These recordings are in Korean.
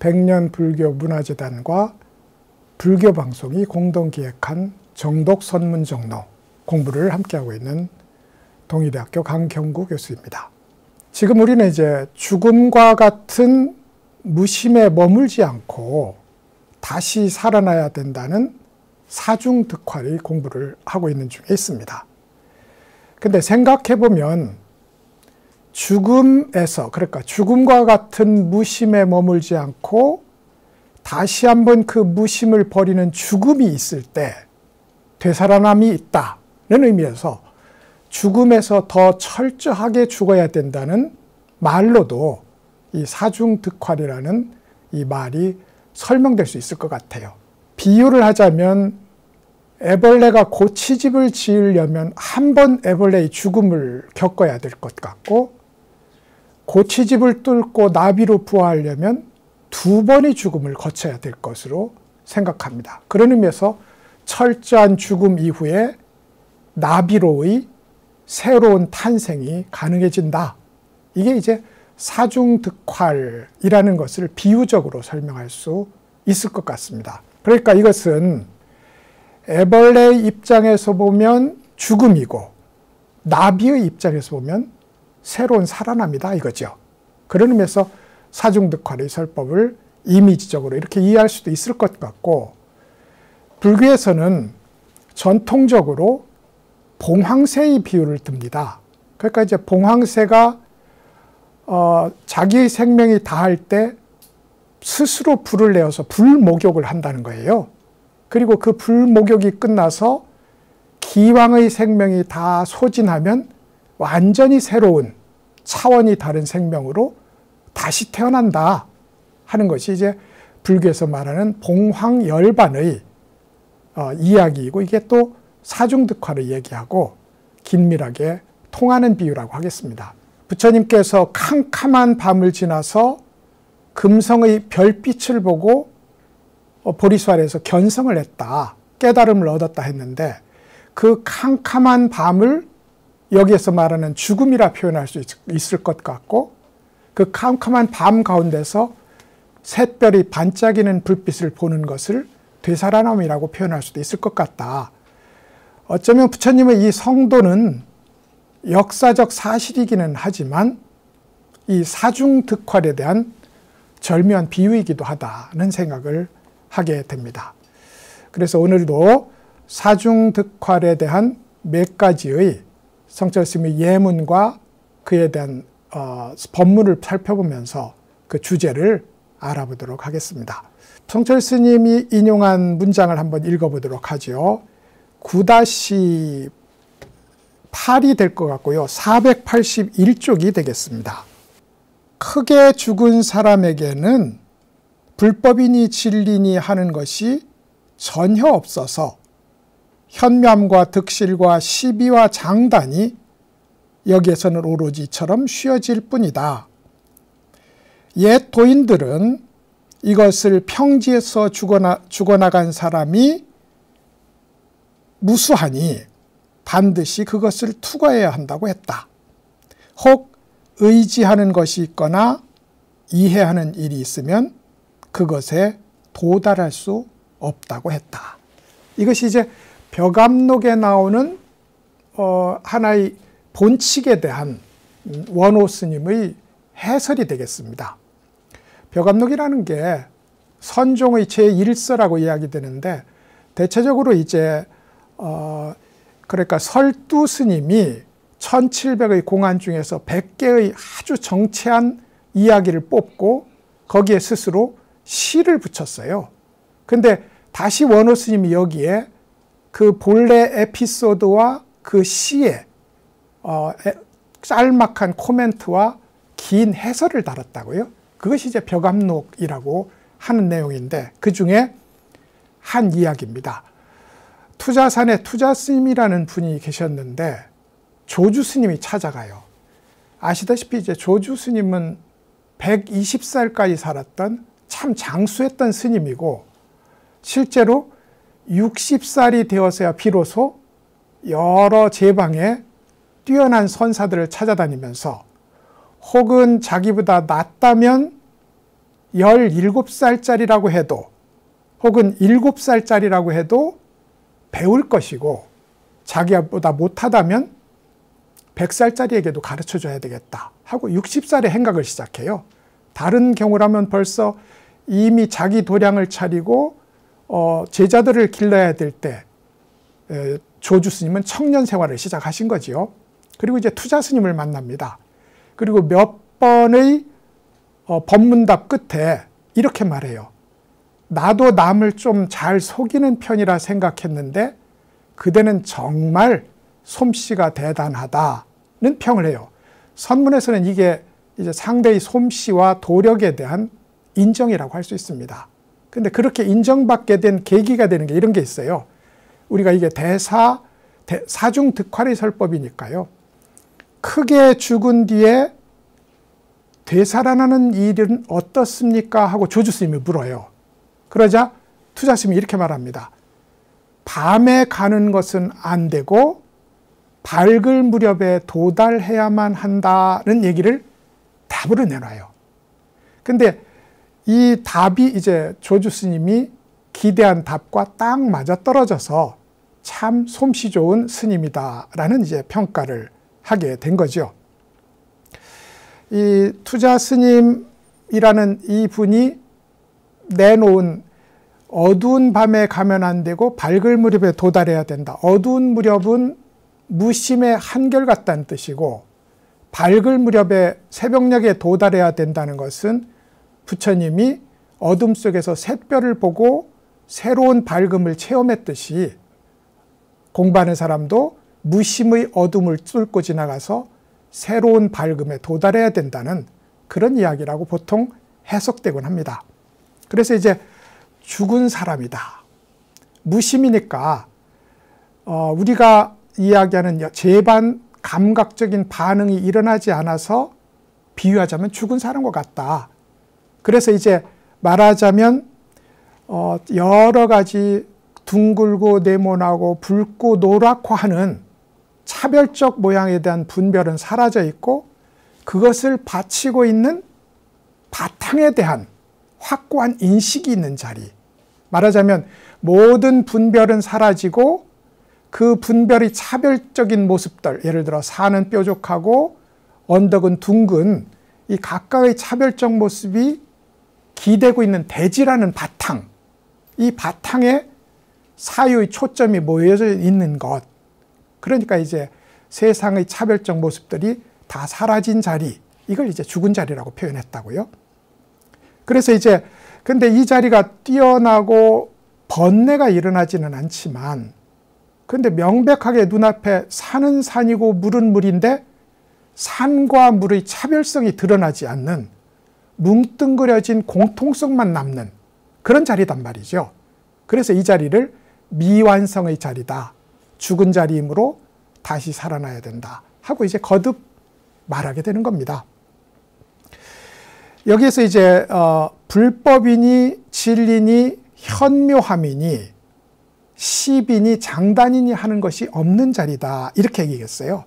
백년 불교 문화재단과 불교 방송이 공동 기획한 정독 선문 정로 공부를 함께하고 있는 동의대학교 강경구 교수입니다. 지금 우리는 이제 죽음과 같은 무심에 머물지 않고 다시 살아나야 된다는 사중득활의 공부를 하고 있는 중에 있습니다. 근데 생각해보면 죽음에서, 그러니까 죽음과 같은 무심에 머물지 않고 다시 한번 그 무심을 버리는 죽음이 있을 때 되살아남이 있다는 의미에서 죽음에서 더 철저하게 죽어야 된다는 말로도 이 사중득활이라는 이 말이 설명될 수 있을 것 같아요. 비유를 하자면 애벌레가 고치집을 지으려면 한 번 애벌레의 죽음을 겪어야 될 것 같고, 고치집을 뚫고 나비로 부화하려면 두 번의 죽음을 거쳐야 될 것으로 생각합니다. 그런 의미에서 철저한 죽음 이후에 나비로의 새로운 탄생이 가능해진다. 이게 이제 사중득활이라는 것을 비유적으로 설명할 수 있을 것 같습니다. 그러니까 이것은 애벌레의 입장에서 보면 죽음이고 나비의 입장에서 보면 새로운 살아남이다 이거죠. 그런 의미에서 사중득활의 설법을 이미지적으로 이렇게 이해할 수도 있을 것 같고, 불교에서는 전통적으로 봉황새의 비유를 듭니다. 그러니까 이제 봉황새가 자기의 생명이 다할 때 스스로 불을 내어서 불목욕을 한다는 거예요. 그리고 그 불목욕이 끝나서 기왕의 생명이 다 소진하면 완전히 새로운 차원이 다른 생명으로 다시 태어난다 하는 것이 이제 불교에서 말하는 봉황열반의 이야기이고, 이게 또 사중득활을 얘기하고 긴밀하게 통하는 비유라고 하겠습니다. 부처님께서 캄캄한 밤을 지나서 금성의 별빛을 보고 보리수 아래에서 견성을 했다, 깨달음을 얻었다 했는데, 그 캄캄한 밤을 여기에서 말하는 죽음이라 표현할 수 있을 것 같고, 그 캄캄한 밤 가운데서 샛별이 반짝이는 불빛을 보는 것을 되살아남이라고 표현할 수도 있을 것 같다. 어쩌면 부처님의 이 성도는 역사적 사실이기는 하지만 이 사중득활에 대한 절묘한 비유이기도 하다는 생각을 하게 됩니다. 그래서 오늘도 사중득활에 대한 몇 가지의 성철 스님의 예문과 그에 대한 법문을 살펴보면서 그 주제를 알아보도록 하겠습니다. 성철 스님이 인용한 문장을 한번 읽어보도록 하죠. 9-8이 될 것 같고요. 481쪽이 되겠습니다. 크게 죽은 사람에게는 불법이니 진리니 하는 것이 전혀 없어서 현묘함과 득실과 시비와 장단이 여기에서는 오로지 이처럼 쉬어질 뿐이다. 옛 도인들은 이것을 평지에서 죽어나간 사람이 무수하니 반드시 그것을 투과해야 한다고 했다. 혹 의지하는 것이 있거나 이해하는 일이 있으면 그것에 도달할 수 없다고 했다. 이것이 이제 벽암록에 나오는 하나의 본칙에 대한 원호 스님의 해설이 되겠습니다. 벽암록이라는 게 선종의 제1서라고 이야기되는데, 대체적으로 이제 그러니까 설두 스님이 1700의 공안 중에서 100개의 아주 정치한 이야기를 뽑고 거기에 스스로 시를 붙였어요. 근데 다시 원호 스님이 여기에 그 본래 에피소드와 그 시에 짤막한 코멘트와 긴 해설을 달았다고요. 그것이 이제 벽암록이라고 하는 내용인데, 그 중에 한 이야기입니다. 투자산에 투자스님이라는 분이 계셨는데 조주스님이 찾아가요. 아시다시피 이제 조주스님은 120살까지 살았던 참 장수했던 스님이고, 실제로 60살이 되어서야 비로소 여러 제방에 뛰어난 선사들을 찾아다니면서 혹은 자기보다 낫다면 17살짜리라고 해도 혹은 7살짜리라고 해도 배울 것이고 자기보다 못하다면 100살짜리에게도 가르쳐줘야 되겠다 하고 60살에 행각을 시작해요. 다른 경우라면 벌써 이미 자기 도량을 차리고 제자들을 길러야 될 때 조주 스님은 청년 생활을 시작하신 거지요. 그리고 이제 투자 스님을 만납니다. 그리고 몇 번의 법문답 끝에 이렇게 말해요. 나도 남을 좀 잘 속이는 편이라 생각했는데 그대는 정말 솜씨가 대단하다는 평을 해요. 선문에서는 이게 이제 상대의 솜씨와 도력에 대한 인정이라고 할 수 있습니다. 근데 그렇게 인정받게 된 계기가 되는 게 이런 게 있어요. 우리가 이게 사중득활의 설법이니까요. 크게 죽은 뒤에 되살아나는 일은 어떻습니까? 하고 조주 스님이 물어요. 그러자 투자 스님이 이렇게 말합니다. 밤에 가는 것은 안 되고 밝을 무렵에 도달해야만 한다는 얘기를 답으로 내놔요. 근데 이 답이 이제 조주 스님이 기대한 답과 딱 맞아 떨어져서 참 솜씨 좋은 스님이다라는 이제 평가를 하게 된 거죠. 이 투자 스님이라는 이 분이 내놓은 어두운 밤에 가면 안 되고 밝을 무렵에 도달해야 된다. 어두운 무렵은 무심의 한결같다는 뜻이고 밝을 무렵에 새벽녘에 도달해야 된다는 것은 부처님이 어둠 속에서 샛별을 보고 새로운 밝음을 체험했듯이 공부하는 사람도 무심의 어둠을 뚫고 지나가서 새로운 밝음에 도달해야 된다는 그런 이야기라고 보통 해석되곤 합니다. 그래서 이제 죽은 사람이다. 무심이니까 우리가 이야기하는 재반 감각적인 반응이 일어나지 않아서 비유하자면 죽은 사람과 같다. 그래서 이제 말하자면 여러 가지 둥글고 네모나고 붉고 노랗고 하는 차별적 모양에 대한 분별은 사라져 있고 그것을 바치고 있는 바탕에 대한 확고한 인식이 있는 자리. 말하자면 모든 분별은 사라지고 그 분별의 차별적인 모습들, 예를 들어 산은 뾰족하고 언덕은 둥근 이 각각의 차별적 모습이 기대고 있는 대지라는 바탕, 이 바탕에 사유의 초점이 모여져 있는 것. 그러니까 이제 세상의 차별적 모습들이 다 사라진 자리, 이걸 이제 죽은 자리라고 표현했다고요. 그래서 이제 근데 이 자리가 뛰어나고 번뇌가 일어나지는 않지만 근데 명백하게 눈앞에 산은 산이고 물은 물인데 산과 물의 차별성이 드러나지 않는 뭉뚱그려진 공통성만 남는 그런 자리단 말이죠. 그래서 이 자리를 미완성의 자리다. 죽은 자리이므로 다시 살아나야 된다. 하고 이제 거듭 말하게 되는 겁니다. 여기에서 이제 불법이니 진리니 현묘함이니 시비니 장단이니 하는 것이 없는 자리다. 이렇게 얘기했어요.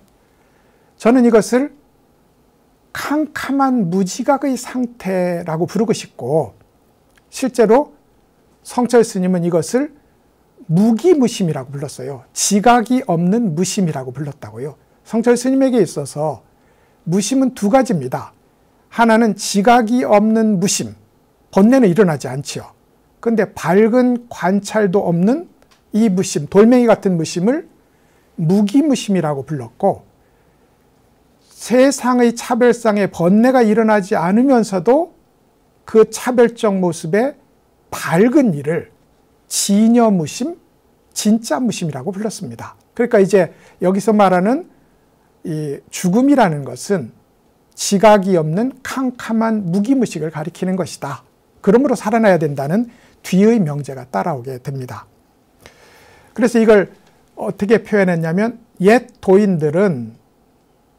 저는 이것을 캄캄한 무지각의 상태라고 부르고 싶고 실제로 성철 스님은 이것을 무기무심이라고 불렀어요. 지각이 없는 무심이라고 불렀다고요. 성철 스님에게 있어서 무심은 두 가지입니다. 하나는 지각이 없는 무심, 번뇌는 일어나지 않지요. 그런데 밝은 관찰도 없는 이 무심, 돌멩이 같은 무심을 무기무심이라고 불렀고 세상의 차별상의 번뇌가 일어나지 않으면서도 그 차별적 모습의 밝은 일을 진여무심, 진짜무심이라고 불렀습니다. 그러니까 이제 여기서 말하는 이 죽음이라는 것은 지각이 없는 캄캄한 무기무식을 가리키는 것이다. 그러므로 살아나야 된다는 뒤의 명제가 따라오게 됩니다. 그래서 이걸 어떻게 표현했냐면 옛 도인들은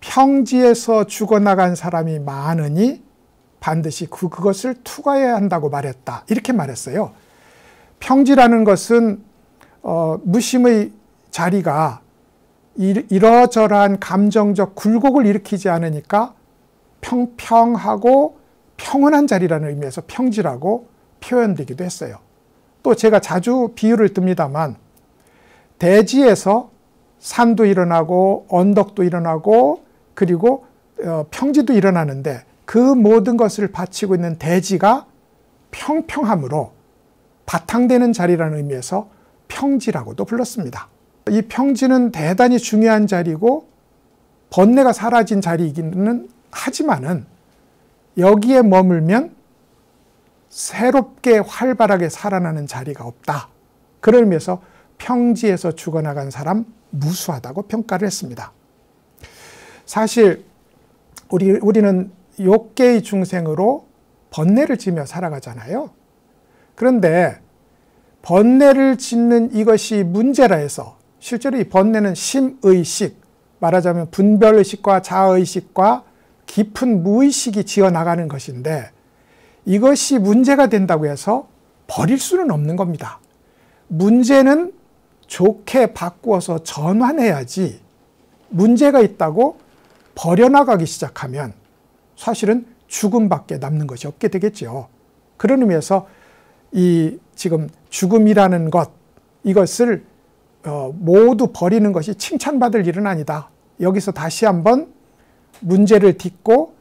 평지에서 죽어나간 사람이 많으니 반드시 그것을 투과해야 한다고 말했다. 이렇게 말했어요. 평지라는 것은 무심의 자리가 이러저러한 감정적 굴곡을 일으키지 않으니까 평평하고 평온한 자리라는 의미에서 평지라고 표현되기도 했어요. 또 제가 자주 비유를 듭니다만 대지에서 산도 일어나고 언덕도 일어나고 그리고 평지도 일어나는데 그 모든 것을 바치고 있는 대지가 평평함으로 바탕되는 자리라는 의미에서 평지라고도 불렀습니다. 이 평지는 대단히 중요한 자리고 번뇌가 사라진 자리이기는 하지만은 여기에 머물면 새롭게 활발하게 살아나는 자리가 없다. 그런 의미에서 평지에서 죽어나간 사람 무수하다고 평가를 했습니다. 사실 우리는 욕계의 중생으로 번뇌를 지며 살아가잖아요. 그런데 번뇌를 짓는 이것이 문제라 해서 실제로 이 번뇌는 심의식, 말하자면 분별의식과 자의식과 깊은 무의식이 지어나가는 것인데 이것이 문제가 된다고 해서 버릴 수는 없는 겁니다. 문제는 좋게 바꾸어서 전환해야지 문제가 있다고 버려나가기 시작하면 사실은 죽음밖에 남는 것이 없게 되겠죠. 그런 의미에서 이 지금 죽음이라는 것, 이것을 모두 버리는 것이 칭찬받을 일은 아니다. 여기서 다시 한번 문제를 딛고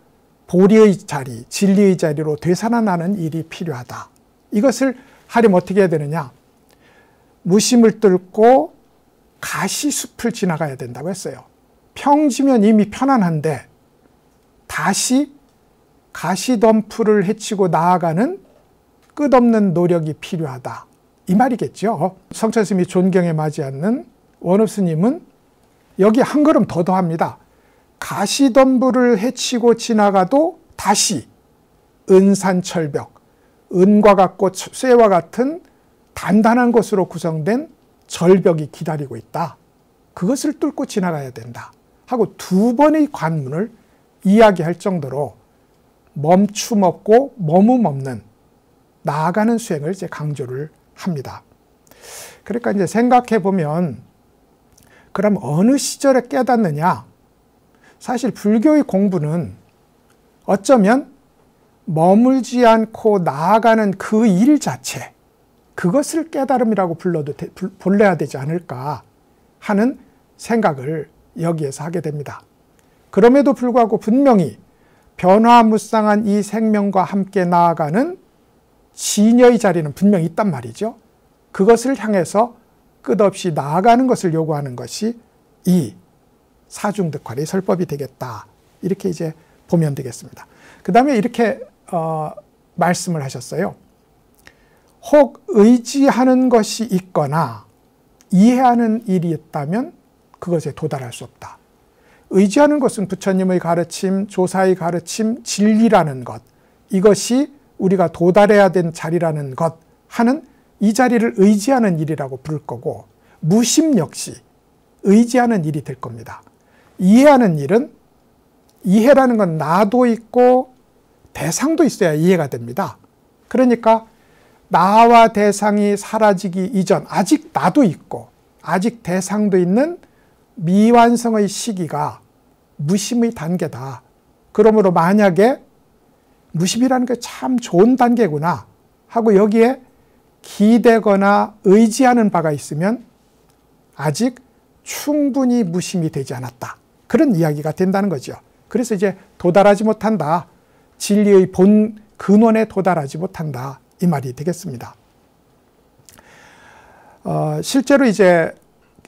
보리의 자리, 진리의 자리로 되살아나는 일이 필요하다. 이것을 하려면 어떻게 해야 되느냐? 무심을 뚫고 가시숲을 지나가야 된다고 했어요. 평지면 이미 편안한데 다시 가시덤불을 헤치고 나아가는 끝없는 노력이 필요하다. 이 말이겠죠. 성철 스님이 존경에 맞지 않는 원업 스님은 여기 한 걸음 더 더합니다. 가시덤불을 헤치고 지나가도 다시 은산철벽, 은과 같고 쇠와 같은 단단한 것으로 구성된 절벽이 기다리고 있다. 그것을 뚫고 지나가야 된다. 하고 두 번의 관문을 이야기할 정도로 멈춤 없고 머문 없는 나아가는 수행을 이제 강조를 합니다. 그러니까 이제 생각해 보면 그럼 어느 시절에 깨닫느냐? 사실 불교의 공부는 어쩌면 머물지 않고 나아가는 그 일 자체, 그것을 깨달음이라고 불러야 되지 않을까 하는 생각을 여기에서 하게 됩니다. 그럼에도 불구하고 분명히 변화무쌍한 이 생명과 함께 나아가는 진여의 자리는 분명히 있단 말이죠. 그것을 향해서 끝없이 나아가는 것을 요구하는 것이 이 사중득활의 설법이 되겠다. 이렇게 이제 보면 되겠습니다. 그 다음에 이렇게 말씀을 하셨어요. 혹 의지하는 것이 있거나 이해하는 일이 있다면 그것에 도달할 수 없다. 의지하는 것은 부처님의 가르침, 조사의 가르침, 진리라는 것, 이것이 우리가 도달해야 된 자리라는 것 하는 이 자리를 의지하는 일이라고 부를 거고, 무심 역시 의지하는 일이 될 겁니다. 이해하는 일은, 이해라는 건 나도 있고 대상도 있어야 이해가 됩니다. 그러니까 나와 대상이 사라지기 이전, 아직 나도 있고 아직 대상도 있는 미완성의 시기가 무심의 단계다. 그러므로 만약에 무심이라는 게 참 좋은 단계구나 하고 여기에 기대거나 의지하는 바가 있으면 아직 충분히 무심이 되지 않았다. 그런 이야기가 된다는 거죠. 그래서 이제 도달하지 못한다. 진리의 본 근원에 도달하지 못한다. 이 말이 되겠습니다. 실제로 이제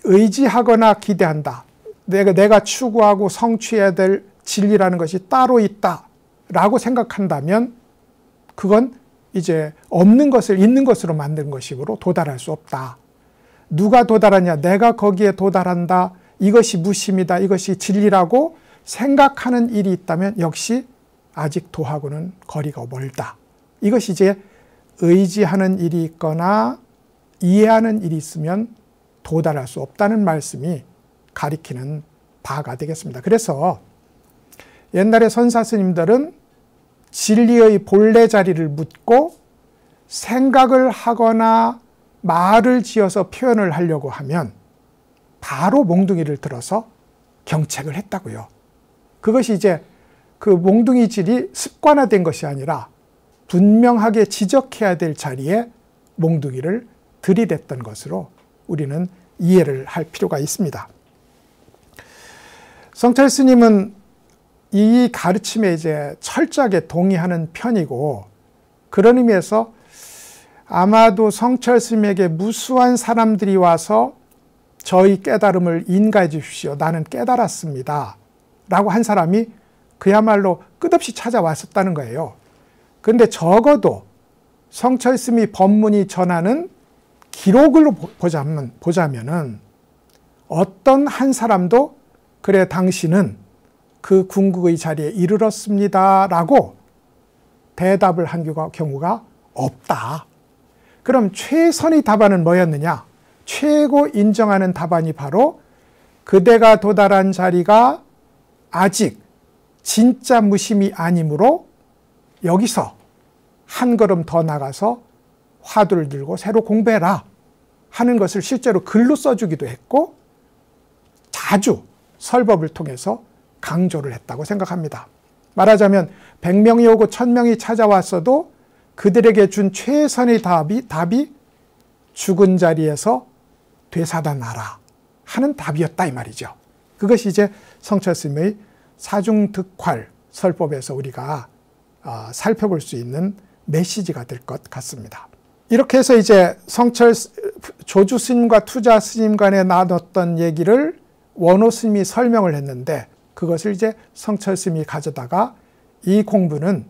의지하거나 기대한다. 내가 추구하고 성취해야 될 진리라는 것이 따로 있다라고 생각한다면 그건 이제 없는 것을 있는 것으로 만든 것이므로 도달할 수 없다. 누가 도달하냐? 내가 거기에 도달한다. 이것이 무심이다. 이것이 진리라고 생각하는 일이 있다면 역시 아직 도하고는 거리가 멀다. 이것이 이제 의지하는 일이 있거나 이해하는 일이 있으면 도달할 수 없다는 말씀이 가리키는 바가 되겠습니다. 그래서 옛날에 선사 스님들은 진리의 본래 자리를 묻고 생각을 하거나 말을 지어서 표현을 하려고 하면 바로 몽둥이를 들어서 경책을 했다고요. 그것이 이제 그 몽둥이질이 습관화된 것이 아니라 분명하게 지적해야 될 자리에 몽둥이를 들이댔던 것으로 우리는 이해를 할 필요가 있습니다. 성철 스님은 이 가르침에 이제 철저하게 동의하는 편이고, 그런 의미에서 아마도 성철 스님에게 무수한 사람들이 와서 저희 깨달음을 인가해 주십시오, 나는 깨달았습니다 라고 한 사람이 그야말로 끝없이 찾아왔었다는 거예요. 그런데 적어도 성철 스님이 법문이 전하는 기록으로 보자면은 어떤 한 사람도 그래 당신은 그 궁극의 자리에 이르렀습니다 라고 대답을 한 경우가 없다. 그럼 최선의 답안은 뭐였느냐? 최고 인정하는 답안이 바로 그대가 도달한 자리가 아직 진짜 무심이 아니므로 여기서 한 걸음 더 나가서 화두를 들고 새로 공부해라 하는 것을 실제로 글로 써주기도 했고, 자주 설법을 통해서 강조를 했다고 생각합니다. 말하자면 100명이 오고 1000명이 찾아왔어도 그들에게 준 최선의 답이 죽은 자리에서 되살아나라 하는 답이었다 이 말이죠. 그것이 이제 성철 스님의 사중득활 설법에서 우리가 살펴볼 수 있는 메시지가 될 것 같습니다. 이렇게 해서 이제 성철 조주 스님과 투자 스님 간에 나눴던 얘기를 원호 스님이 설명을 했는데, 그것을 이제 성철 스님이 가져다가 이 공부는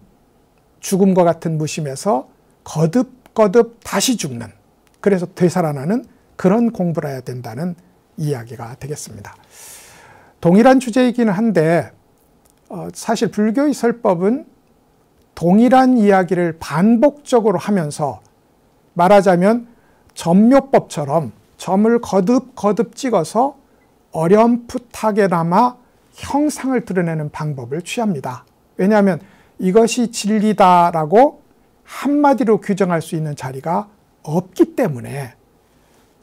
죽음과 같은 무심에서 거듭거듭 다시 죽는, 그래서 되살아나는 그런 공부를 해야 된다는 이야기가 되겠습니다. 동일한 주제이기는 한데 사실 불교의 설법은 동일한 이야기를 반복적으로 하면서, 말하자면 점묘법처럼 점을 거듭거듭 찍어서 어렴풋하게나마 형상을 드러내는 방법을 취합니다. 왜냐하면 이것이 진리다라고 한마디로 규정할 수 있는 자리가 없기 때문에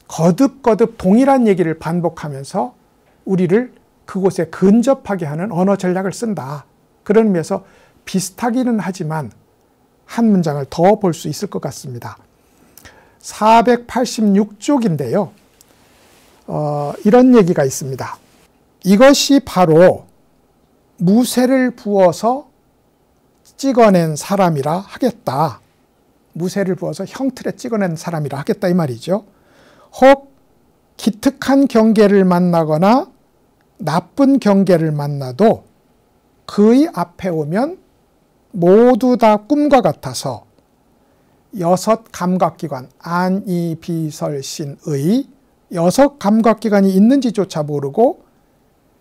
거듭거듭 동일한 얘기를 반복하면서 우리를 그곳에 근접하게 하는 언어 전략을 쓴다. 그런 의미에서 비슷하기는 하지만 한 문장을 더 볼 수 있을 것 같습니다. 486쪽인데요. 이런 얘기가 있습니다. 이것이 바로 무쇠를 부어서 찍어낸 사람이라 하겠다. 무쇠를 부어서 형틀에 찍어낸 사람이라 하겠다 이 말이죠. 혹 기특한 경계를 만나거나 나쁜 경계를 만나도 그의 앞에 오면 모두 다 꿈과 같아서 여섯 감각기관, 안이비설신의 여섯 감각기관이 있는지조차 모르고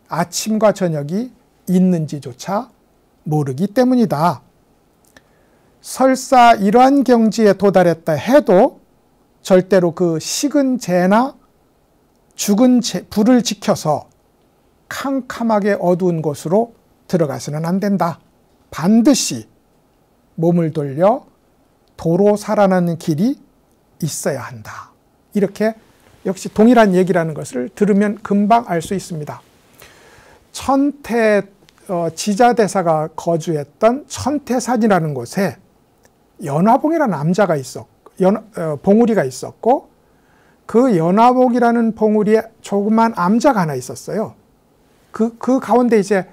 아침과 저녁이 있는지조차 모르기 때문이다. 설사 이러한 경지에 도달했다 해도 절대로 그 식은 재나 죽은 불을 지켜서 캄캄하게 어두운 곳으로 들어가서는 안 된다. 반드시 몸을 돌려 도로 살아나는 길이 있어야 한다. 이렇게 역시 동일한 얘기라는 것을 들으면 금방 알 수 있습니다. 천태 지자대사가 거주했던 천태산이라는 곳에 연화봉이라는 남자가 봉우리가 있었고, 그 연화봉이라는 봉우리에 조그만 암자가 하나 있었어요. 그 가운데 이제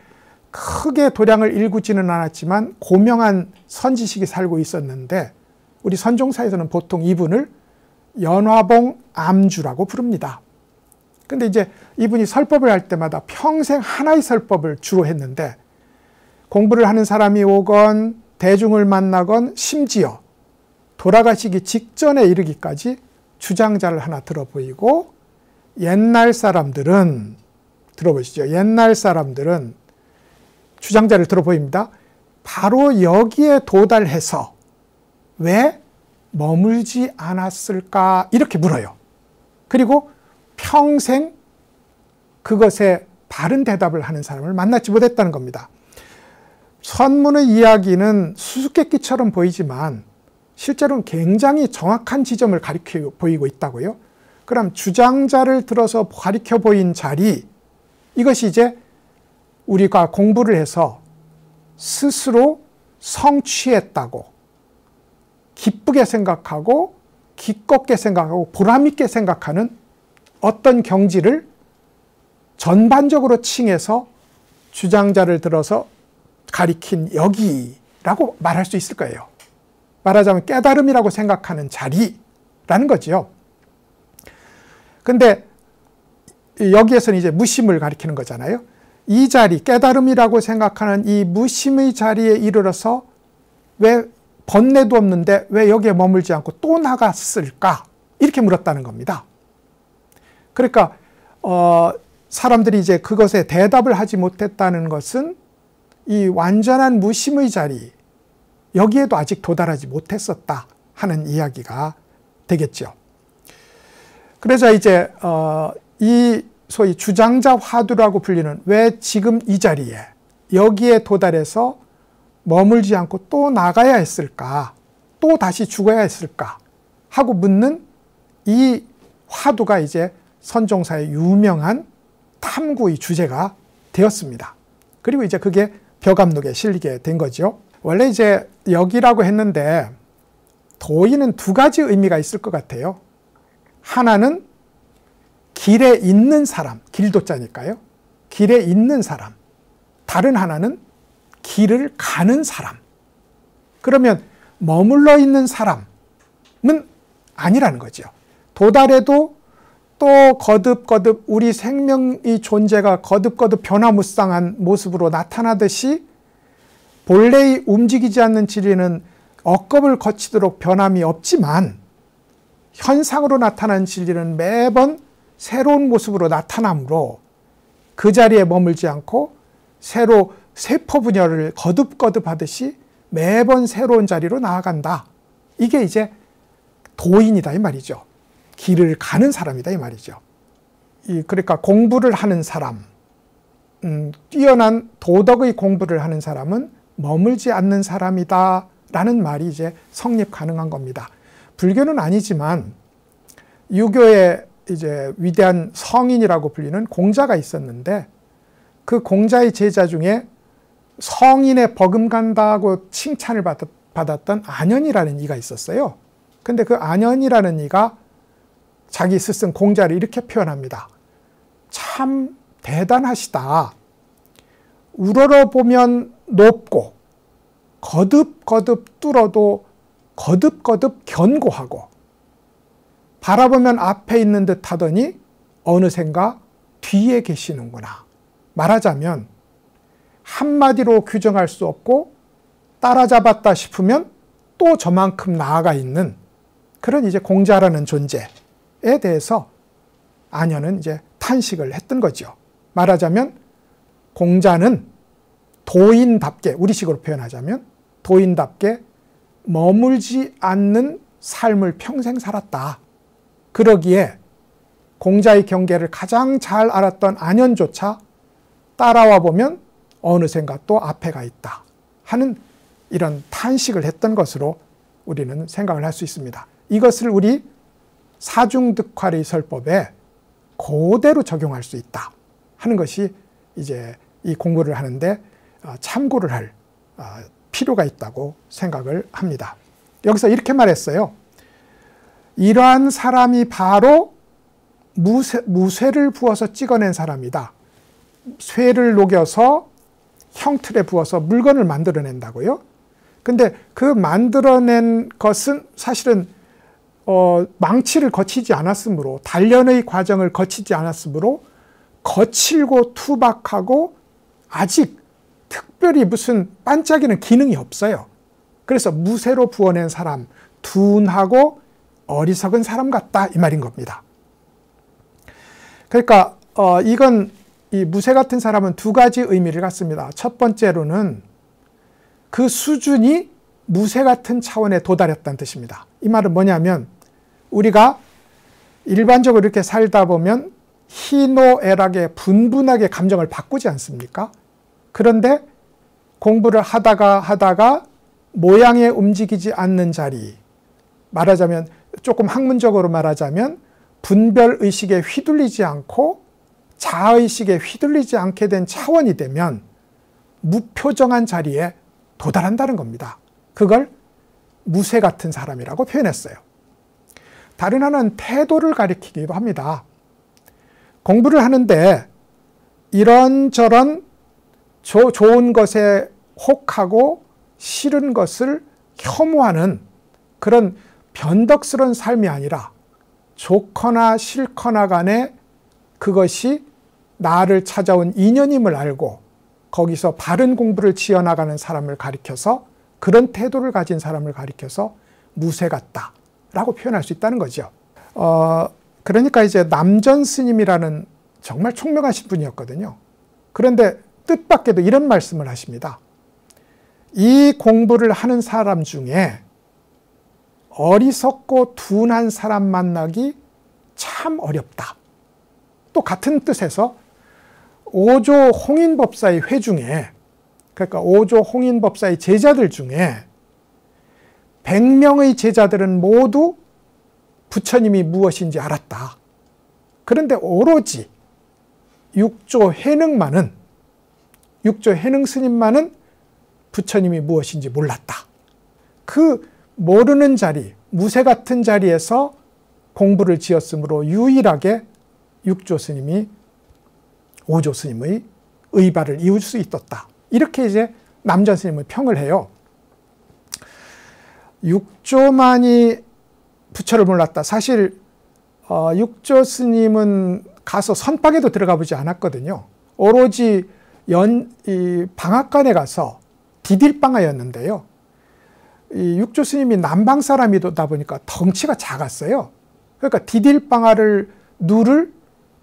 크게 도량을 일구지는 않았지만 고명한 선지식이 살고 있었는데, 우리 선종사에서는 보통 이분을 연화봉 암주라고 부릅니다. 근데 이제 이분이 설법을 할 때마다 평생 하나의 설법을 주로 했는데, 공부를 하는 사람이 오건 대중을 만나건 심지어 돌아가시기 직전에 이르기까지 주장자를 하나 들어 보이고, 옛날 사람들은 들어보시죠. 옛날 사람들은 주장자를 들어 보입니다. 바로 여기에 도달해서 왜 머물지 않았을까 이렇게 물어요. 그리고 평생 그것에 바른 대답을 하는 사람을 만나지 못했다는 겁니다. 선문의 이야기는 수수께끼처럼 보이지만 실제로는 굉장히 정확한 지점을 가리켜 보이고 있다고요. 그럼 주장자를 들어서 가리켜 보인 자리, 이것이 이제 우리가 공부를 해서 스스로 성취했다고 기쁘게 생각하고 기껍게 생각하고 보람있게 생각하는 어떤 경지를 전반적으로 칭해서 주장자를 들어서 가리킨 여기라고 말할 수 있을 거예요. 말하자면 깨달음이라고 생각하는 자리라는 거죠. 근데 여기에서는 이제 무심을 가리키는 거잖아요. 이 자리, 깨달음이라고 생각하는 이 무심의 자리에 이르러서 왜 번뇌도 없는데 왜 여기에 머물지 않고 또 나갔을까? 이렇게 물었다는 겁니다. 그러니까 사람들이 이제 그것에 대답을 하지 못했다는 것은 이 완전한 무심의 자리, 여기에도 아직 도달하지 못했었다 하는 이야기가 되겠죠. 그래서 이제 이 소위 주장자 화두라고 불리는 왜 지금 이 자리에 여기에 도달해서 머물지 않고 또 나가야 했을까, 또 다시 죽어야 했을까 하고 묻는 이 화두가 이제 선종사의 유명한 탐구의 주제가 되었습니다. 그리고 이제 그게 벼감록에 실리게 된 거죠. 원래 이제 여기라고 했는데 도인은 두 가지 의미가 있을 것 같아요. 하나는 길에 있는 사람, 길도자니까요. 길에 있는 사람. 다른 하나는 길을 가는 사람. 그러면 머물러 있는 사람은 아니라는 거죠. 도달해도 또 거듭거듭 우리 생명의 존재가 거듭거듭 변화무쌍한 모습으로 나타나듯이 본래의 움직이지 않는 진리는 억겁을 거치도록 변함이 없지만 현상으로 나타난 진리는 매번 새로운 모습으로 나타나므로 그 자리에 머물지 않고 새로 세포 분열을 거듭거듭 하듯이 매번 새로운 자리로 나아간다. 이게 이제 도인이다 이 말이죠. 길을 가는 사람이다 이 말이죠. 그러니까 공부를 하는 사람, 뛰어난 도덕의 공부를 하는 사람은 머물지 않는 사람이다 라는 말이 이제 성립 가능한 겁니다. 불교는 아니지만 유교의 이제 위대한 성인이라고 불리는 공자가 있었는데 그 공자의 제자 중에 성인의 버금간다고 칭찬을 받았던 안현이라는 이가 있었어요. 근데 그 안현이라는 이가 자기 스승 공자를 이렇게 표현합니다. 참 대단하시다. 우러러보면 높고 거듭거듭 뚫어도 거듭거듭 견고하고 바라보면 앞에 있는 듯 하더니 어느샌가 뒤에 계시는구나. 말하자면 한마디로 규정할 수 없고 따라잡았다 싶으면 또 저만큼 나아가 있는 그런 이제 공자라는 존재에 대해서 안현은 이제 탄식을 했던 거죠. 말하자면 공자는 도인답게, 우리식으로 표현하자면 도인답게 머물지 않는 삶을 평생 살았다. 그러기에 공자의 경계를 가장 잘 알았던 안현조차 따라와 보면 어느샌가 또 앞에 가 있다 하는 이런 탄식을 했던 것으로 우리는 생각을 할 수 있습니다. 이것을 우리 사중득활의 설법에 그대로 적용할 수 있다 하는 것이 이제 이 공부를 하는데 참고를 할 필요가 있다고 생각을 합니다. 여기서 이렇게 말했어요. 이러한 사람이 바로 무쇠를 부어서 찍어낸 사람이다. 쇠를 녹여서 형틀에 부어서 물건을 만들어낸다고요. 근데 그 만들어낸 것은 사실은 망치를 거치지 않았으므로, 단련의 과정을 거치지 않았으므로 거칠고 투박하고 아직 특별히 무슨 반짝이는 기능이 없어요. 그래서 무쇠로 부어낸 사람, 둔하고 어리석은 사람 같다 이 말인 겁니다. 그러니까 이건 이 무쇠 같은 사람은 두 가지 의미를 갖습니다. 첫 번째로는 그 수준이 무쇠 같은 차원에 도달했다는 뜻입니다. 이 말은 뭐냐면 우리가 일반적으로 이렇게 살다 보면 희노애락에 분분하게 감정을 바꾸지 않습니까? 그런데 공부를 하다가 모양에 움직이지 않는 자리, 말하자면 조금 학문적으로 말하자면 분별의식에 휘둘리지 않고 자아의식에 휘둘리지 않게 된 차원이 되면 무표정한 자리에 도달한다는 겁니다. 그걸 무쇠 같은 사람이라고 표현했어요. 다른 하나는 태도를 가리키기도 합니다. 공부를 하는데 이런저런 좋은 것에 혹하고 싫은 것을 혐오하는 그런 변덕스러운 삶이 아니라 좋거나 싫거나 간에 그것이 나를 찾아온 인연임을 알고 거기서 바른 공부를 지어나가는 사람을 가리켜서, 그런 태도를 가진 사람을 가리켜서 무쇠 같다라고 표현할 수 있다는 거죠. 그러니까 이제 남전 스님이라는 정말 총명하신 분이었거든요. 그런데 뜻밖에도 이런 말씀을 하십니다. 이 공부를 하는 사람 중에 어리석고 둔한 사람 만나기 참 어렵다. 또 같은 뜻에서 오조 홍인법사의 회 중에, 그러니까 오조 홍인법사의 제자들 중에 100명의 제자들은 모두 부처님이 무엇인지 알았다. 그런데 오로지 육조 해능만은, 육조 해능 스님만은 부처님이 무엇인지 몰랐다. 그 모르는 자리, 무쇠 같은 자리에서 공부를 지었으므로 유일하게 육조 스님이 오조 스님의 의발을 이을 수 있었다. 이렇게 이제 남전 스님은 평을 해요. 육조만이 부처를 몰랐다. 사실 육조 스님은 가서 선박에도 들어가 보지 않았거든요. 오로지 이 방앗간에 가서 디딜방아였는데요. 이 육조 스님이 남방 사람이다 보니까 덩치가 작았어요. 그러니까 디딜방아를 누를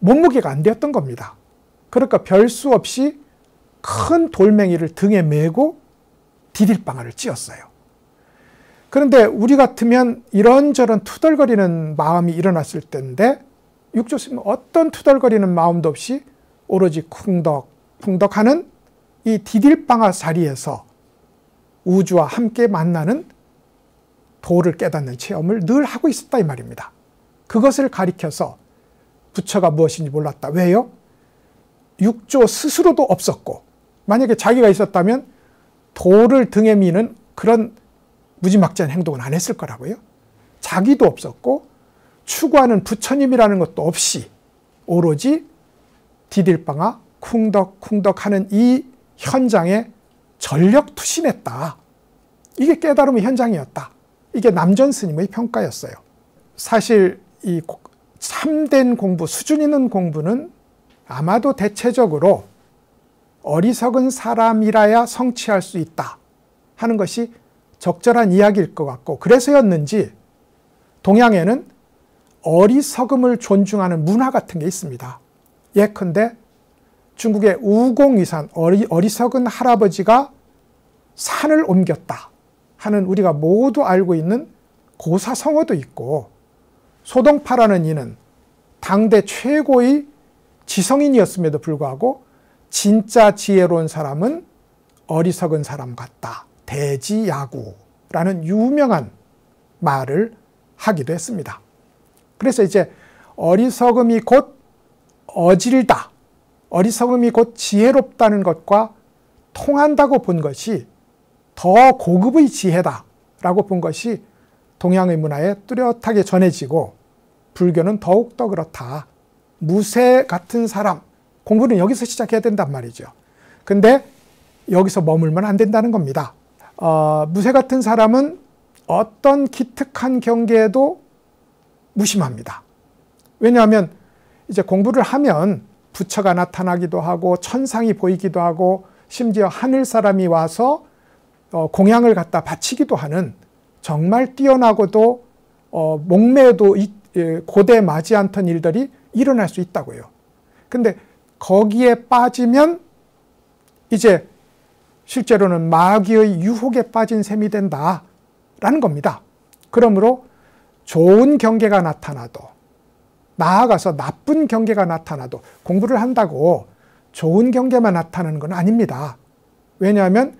몸무게가 안 되었던 겁니다. 그러니까 별 수 없이 큰 돌멩이를 등에 메고 디딜방아를 찧었어요. 그런데 우리 같으면 이런저런 투덜거리는 마음이 일어났을 때인데 육조 스님은 어떤 투덜거리는 마음도 없이 오로지 쿵덕쿵덕하는 이 디딜방아 자리에서 우주와 함께 만나는 도를 깨닫는 체험을 늘 하고 있었다 이 말입니다. 그것을 가리켜서 부처가 무엇인지 몰랐다. 왜요? 육조 스스로도 없었고, 만약에 자기가 있었다면 도를 등에 미는 그런 무지막지한 행동은 안 했을 거라고요. 자기도 없었고 추구하는 부처님이라는 것도 없이 오로지 디딜방아 쿵덕쿵덕하는 이 현장에 전력 투신했다. 이게 깨달음의 현장이었다. 이게 남전 스님의 평가였어요. 사실 이 참된 공부, 수준 있는 공부는 아마도 대체적으로 어리석은 사람이라야 성취할 수 있다 하는 것이 적절한 이야기일 것 같고, 그래서였는지 동양에는 어리석음을 존중하는 문화 같은 게 있습니다. 예컨대 중국의 우공위산, 어리석은 할아버지가 산을 옮겼다 하는 우리가 모두 알고 있는 고사성어도 있고, 소동파라는 이는 당대 최고의 지성인이었음에도 불구하고 진짜 지혜로운 사람은 어리석은 사람 같다. 대지야구라는 유명한 말을 하기도 했습니다. 그래서 이제 어리석음이 곧 어질다, 어리석음이 곧 지혜롭다는 것과 통한다고 본 것이 더 고급의 지혜다라고 본 것이 동양의 문화에 뚜렷하게 전해지고, 불교는 더욱더 그렇다. 무쇠 같은 사람, 공부는 여기서 시작해야 된단 말이죠. 근데 여기서 머물면 안 된다는 겁니다. 무쇠 같은 사람은 어떤 기특한 경계에도 무심합니다. 왜냐하면 이제 공부를 하면 부처가 나타나기도 하고 천상이 보이기도 하고 심지어 하늘 사람이 와서 공양을 갖다 바치기도 하는 정말 뛰어나고도 목매도 고대 맞지 않던 일들이 일어날 수 있다고요. 근데 거기에 빠지면 이제 실제로는 마귀의 유혹에 빠진 셈이 된다라는 겁니다. 그러므로 좋은 경계가 나타나도, 나아가서 나쁜 경계가 나타나도 공부를 한다고 좋은 경계만 나타나는 건 아닙니다. 왜냐하면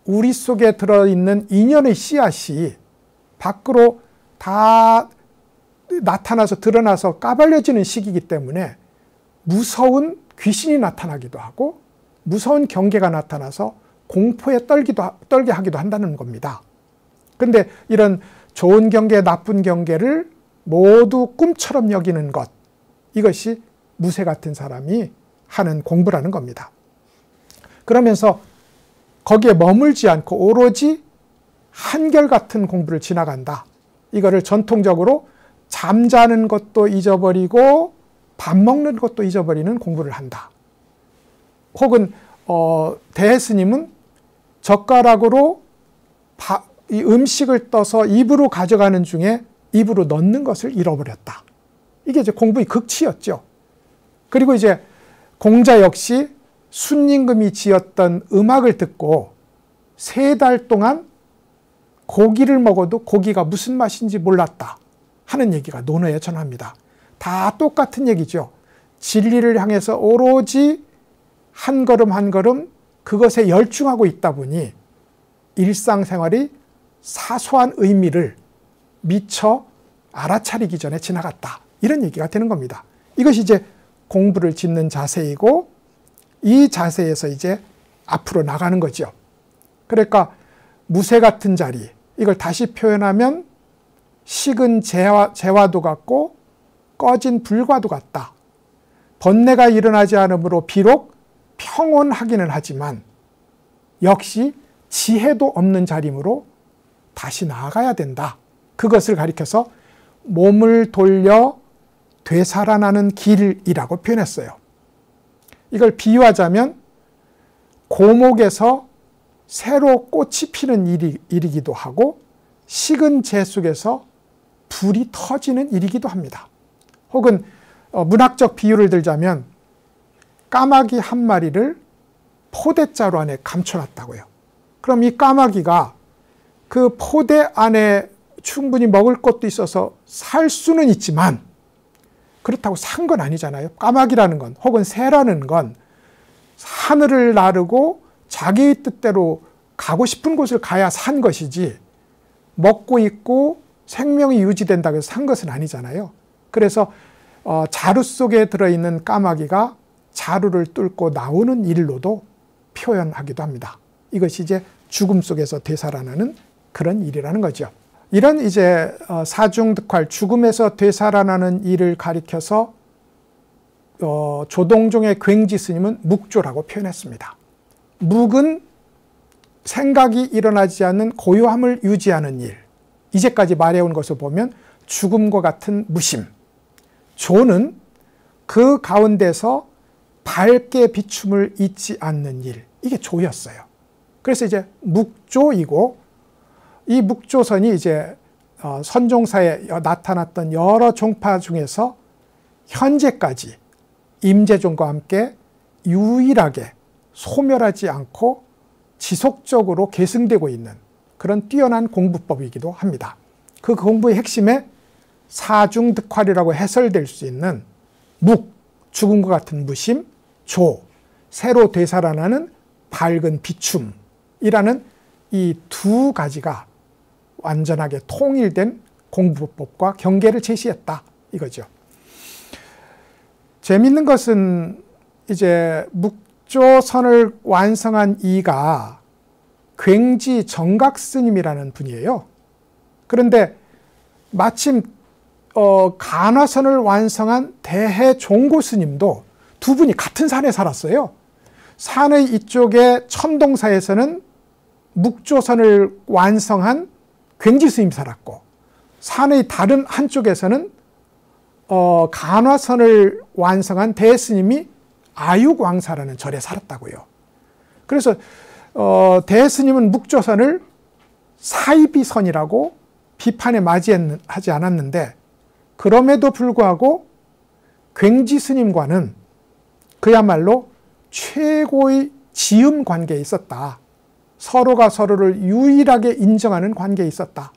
우리 속에 들어있는 인연의 씨앗이 밖으로 다 나타나서 드러나서 까발려지는 시기이기 때문에 무서운 귀신이 나타나기도 하고 무서운 경계가 나타나서 공포에 떨게 하기도 한다는 겁니다. 그런데 이런 좋은 경계, 나쁜 경계를 모두 꿈처럼 여기는 것, 이것이 무새 같은 사람이 하는 공부라는 겁니다. 그러면서 거기에 머물지 않고 오로지 한결같은 공부를 지나간다. 이거를 전통적으로 잠자는 것도 잊어버리고 밥 먹는 것도 잊어버리는 공부를 한다. 혹은 대스님은 젓가락으로 이 음식을 떠서 입으로 가져가는 중에 입으로 넣는 것을 잃어버렸다. 이게 이제 공부의 극치였죠. 그리고 이제 공자 역시 순임금이 지었던 음악을 듣고 3달 동안 고기를 먹어도 고기가 무슨 맛인지 몰랐다 하는 얘기가 논어에 전합니다. 다 똑같은 얘기죠. 진리를 향해서 오로지 한 걸음 한 걸음 그것에 열중하고 있다 보니 일상생활이 사소한 의미를 미처 알아차리기 전에 지나갔다. 이런 얘기가 되는 겁니다. 이것이 이제 공부를 짓는 자세이고 이 자세에서 이제 앞으로 나가는 거죠. 그러니까 무새 같은 자리, 이걸 다시 표현하면 식은 재화도 같고 꺼진 불과도 같다. 번뇌가 일어나지 않으므로 비록 평온하기는 하지만 역시 지혜도 없는 자리므로 다시 나아가야 된다. 그것을 가리켜서 몸을 돌려 되살아나는 길이라고 표현했어요. 이걸 비유하자면 고목에서 새로 꽃이 피는 일이기도 하고 식은 재 속에서 불이 터지는 일이기도 합니다. 혹은 문학적 비유를 들자면 까마귀 한 마리를 포대자루 안에 감춰놨다고요. 그럼 이 까마귀가 그 포대 안에 충분히 먹을 것도 있어서 살 수는 있지만 그렇다고 산 건 아니잖아요. 까마귀라는 건 혹은 새라는 건 하늘을 나르고 자기의 뜻대로 가고 싶은 곳을 가야 산 것이지 먹고 있고 생명이 유지된다고 해서 산 것은 아니잖아요. 그래서 자루 속에 들어있는 까마귀가 자루를 뚫고 나오는 일로도 표현하기도 합니다. 이것이 이제 죽음 속에서 되살아나는 그런 일이라는 거죠. 이런 이제 사중득활, 죽음에서 되살아나는 일을 가리켜서 조동종의 굉지 스님은 묵조라고 표현했습니다. 묵은 생각이 일어나지 않는 고요함을 유지하는 일. 이제까지 말해온 것을 보면 죽음과 같은 무심. 조는 그 가운데서 밝게 비춤을 잊지 않는 일. 이게 조였어요. 그래서 이제 묵조이고 이 묵조선이 이제 선종사에 나타났던 여러 종파 중에서 현재까지 임재종과 함께 유일하게 소멸하지 않고 지속적으로 계승되고 있는 그런 뛰어난 공부법이기도 합니다. 그 공부의 핵심에 사중득활이라고 해설될 수 있는 묵, 죽음과 같은 무심, 조, 새로 되살아나는 밝은 비춤이라는 이 두 가지가 완전하게 통일된 공부법과 경계를 제시했다 이거죠. 재밌는 것은 이제 묵조선을 완성한 이가 굉지 정각스님이라는 분이에요. 그런데 마침 간화선을 완성한 대해종고스님도 두 분이 같은 산에 살았어요. 산의 이쪽에 천동사에서는 묵조선을 완성한 굉지스님이 살았고 산의 다른 한쪽에서는 간화선을 완성한 대스님이 아육왕사라는 절에 살았다고요. 그래서 대스님은 묵조선을 사이비선이라고 비판에 맞이하지 않았는데 그럼에도 불구하고 굉지스님과는 그야말로 최고의 지음 관계에 있었다. 서로가 서로를 유일하게 인정하는 관계에 있었다.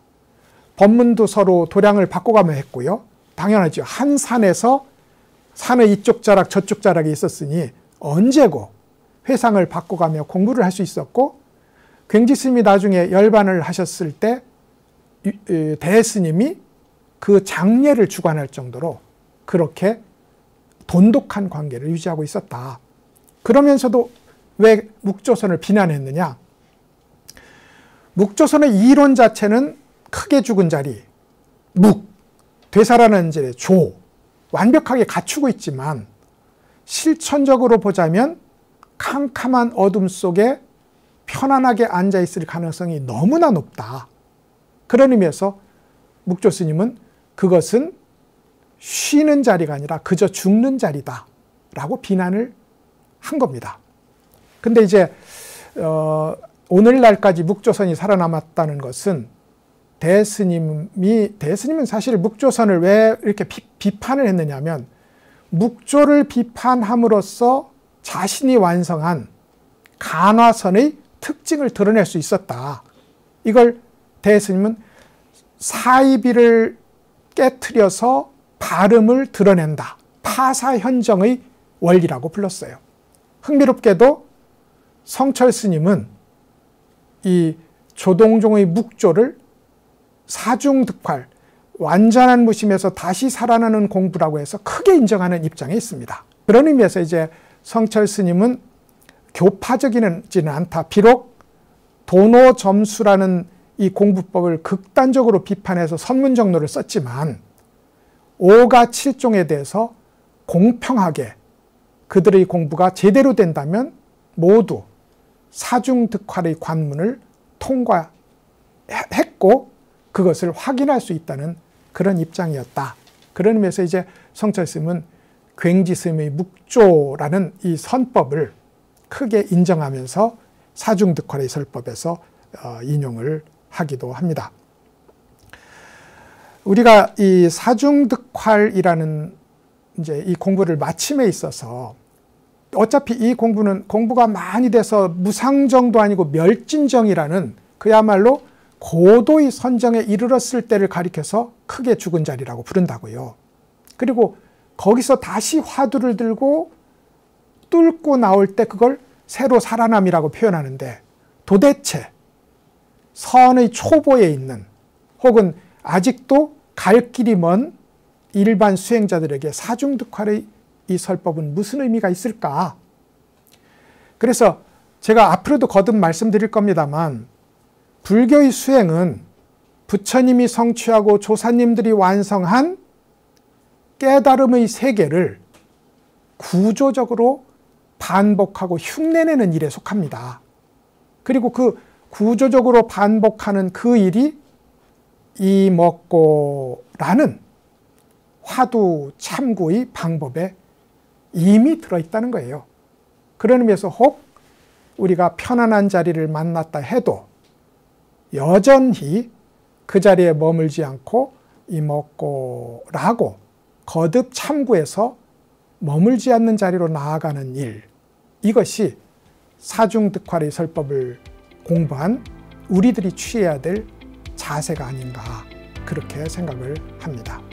법문도 서로 도량을 바꿔가며 했고요. 당연하죠. 한 산에서 산의 이쪽 자락 저쪽 자락이 있었으니 언제고 회상을 바꿔가며 공부를 할 수 있었고 굉지스님이 나중에 열반을 하셨을 때 대스님이 그 장례를 주관할 정도로 그렇게 돈독한 관계를 유지하고 있었다. 그러면서도 왜 묵조선을 비난했느냐? 묵조선의 이론 자체는 크게 죽은 자리, 묵, 되살아나는 이제 조, 완벽하게 갖추고 있지만 실천적으로 보자면 캄캄한 어둠 속에 편안하게 앉아있을 가능성이 너무나 높다. 그런 의미에서 묵조 스님은 그것은 쉬는 자리가 아니라 그저 죽는 자리다 라고 비난을 한 겁니다. 근데 이제 오늘날까지 묵조선이 살아남았다는 것은 대스님은 사실 묵조선을 왜 이렇게 비판을 했느냐면 묵조를 비판함으로써 자신이 완성한 간화선의 특징을 드러낼 수 있었다. 이걸 대스님은 사이비를 깨트려서 발음을 드러낸다. 파사현정의 원리라고 불렀어요. 흥미롭게도 성철 스님은 이 조동종의 묵조를 사중득활, 완전한 무심에서 다시 살아나는 공부라고 해서 크게 인정하는 입장에 있습니다. 그런 의미에서 이제 성철 스님은 교파적이지는 않다. 비록 도노점수라는 이 공부법을 극단적으로 비판해서 선문정로를 썼지만 5가 7종에 대해서 공평하게 그들의 공부가 제대로 된다면 모두 사중득활의 관문을 통과했고 그것을 확인할 수 있다는 그런 입장이었다. 그런 의미에서 이제 성철 스님은 굉지스님의 묵조라는 이 선법을 크게 인정하면서 사중득활의 설법에서 인용을 하기도 합니다. 우리가 이 사중득활이라는 이제 이 공부를 마침에 있어서 어차피 이 공부가 많이 돼서 무상정도 아니고 멸진정이라는 그야말로 고도의 선정에 이르렀을 때를 가리켜서 크게 죽은 자리라고 부른다고요. 그리고 거기서 다시 화두를 들고 뚫고 나올 때 그걸 새로 살아남이라고 표현하는데 도대체 선의 초보에 있는 혹은 아직도 갈 길이 먼 일반 수행자들에게 사중득활의 이 설법은 무슨 의미가 있을까? 그래서 제가 앞으로도 거듭 말씀드릴 겁니다만 불교의 수행은 부처님이 성취하고 조사님들이 완성한 깨달음의 세계를 구조적으로 반복하고 흉내내는 일에 속합니다. 그리고 그 구조적으로 반복하는 그 일이 이먹고라는 화두 참구의 방법에 이미 들어있다는 거예요. 그런 의미에서 혹 우리가 편안한 자리를 만났다 해도 여전히 그 자리에 머물지 않고 이먹고라고 거듭 참구해서 머물지 않는 자리로 나아가는 일, 이것이 사중득활의 설법을 공부한 우리들이 취해야 될 자세가 아닌가 그렇게 생각을 합니다.